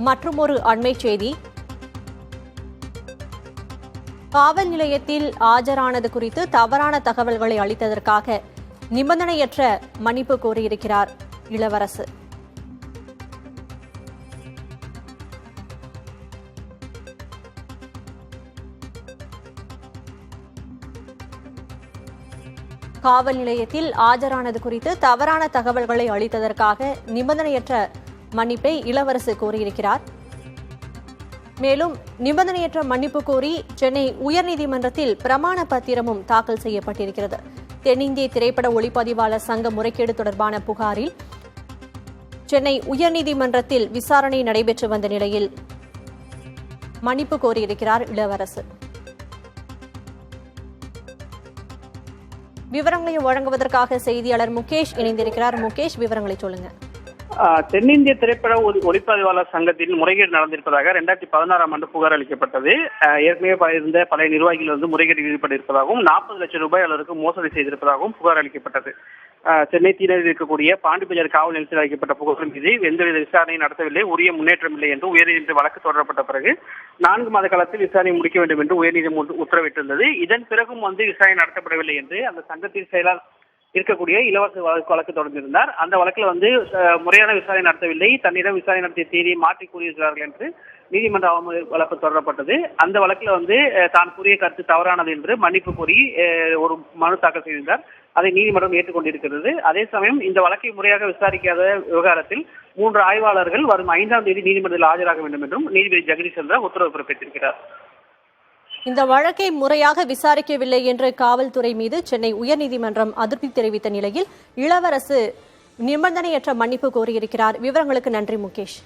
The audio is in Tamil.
மற்றுமொரு அண்மைச் செய்தி. காவல் நிலையத்தில் ஆஜரானது குறித்து தவறான தகவல்களை அளித்ததற்காக நிபந்தனையற்ற மன்னிப்பு கோரியிருக்கிறார் இளவரசு. காவல் நிலையத்தில் ஆஜரானது குறித்து தவறான தகவல்களை அளித்ததற்காக நிபந்தனையற்ற மன்னிப்பை இளவரசு கோரியிருக்கிறார். மேலும் நிபந்தனையற்ற மன்னிப்பு கோரி சென்னை உயர்நீதிமன்றத்தில் பிரமாண பத்திரமும் தாக்கல் செய்யப்பட்டிருக்கிறது. தென்னிந்திய திரைப்பட ஒளிப்பதிவாளர் சங்க முறைகேடு தொடர்பான புகாரில் சென்னை உயர்நீதிமன்றத்தில் விசாரணை நடைபெற்று வந்த நிலையில் மன்னிப்பு கோரியிருக்கிறார் இளவரசு. விவரங்களை வழங்குவதற்காக செய்தியாளர் முகேஷ் இணைந்திருக்கிறார். முகேஷ், விவரங்களை சொல்லுங்க. தென்னிந்திய திரைப்பட ஒளிப்பதிவாளர் சங்கத்தில் முறைகேடு நடந்திருப்பதாக 2016ஆம் ஆண்டு புகார் அளிக்கப்பட்டது. ஏற்கனவே இருந்த பழைய நிர்வாகிகள் முறைகேடு ஈடுபட்டிருப்பதாகவும் 40 லட்சம் ரூபாய் அளவுக்கு மோசடி செய்திருப்பதாகவும் புகார் அளிக்கப்பட்டது. சென்னை தீநகரில் இருக்கக்கூடிய பாண்டிபஜார் காவல் நிலையத்தில் அளிக்கப்பட்ட புகார் மீது எந்தவித விசாரணை நடத்தவில்லை, உரிய முன்னேற்றம் இல்லை என்று உயர்நீதிமன்ற வழக்கு தொடரப்பட்ட பிறகு 4 மாத காலத்தில் விசாரணை முடிக்க வேண்டும் என்று உயர்நீதிமன்றம் உத்தரவிட்டிருந்தது. இதன் பிறகும் விசாரணை நடத்தப்படவில்லை என்று அந்த சங்கத்தின் செயலாளர் இருக்கக்கூடிய இளவரசு வழக்கு தொடர்ந்திருந்தார். அந்த வழக்கில் முறையான விசாரணை நடத்தவில்லை, தன்னிடம் விசாரணை நடத்திய தேதியை மாற்றி கூறியிருக்கிறார்கள் என்று நீதிமன்ற அவமதிப்பு வழக்கு தொடரப்பட்டது. அந்த வழக்கில் தான் கூறிய கருத்து தவறானது என்று மன்னிப்பு கோரி ஒரு மனு தாக்கல் செய்திருந்தார். அதை நீதிமன்றம் ஏற்றுக்கொண்டிருக்கிறது. அதே சமயம் இந்த வழக்கை முறையாக விசாரிக்காத விவகாரத்தில் 3 ஆய்வாளர்கள் வரும் 5ஆம் தேதி நீதிமன்றத்தில் ஆஜராக வேண்டும் என்றும் நீதிபதி ஜெகதீஷ் சந்திரா உத்தரவு பிறப்பித்திருக்கிறார். இந்த வழக்கை முறையாக விசாரிக்கவில்லை என்று காவல்துறை மீது சென்னை உயர்நீதிமன்றம் அதிருப்தி தெரிவித்த நிலையில் இளவரசு நிபந்தனையற்ற மன்னிப்பு கோரியிருக்கிறார். விவரங்களுக்கு நன்றி முகேஷ்.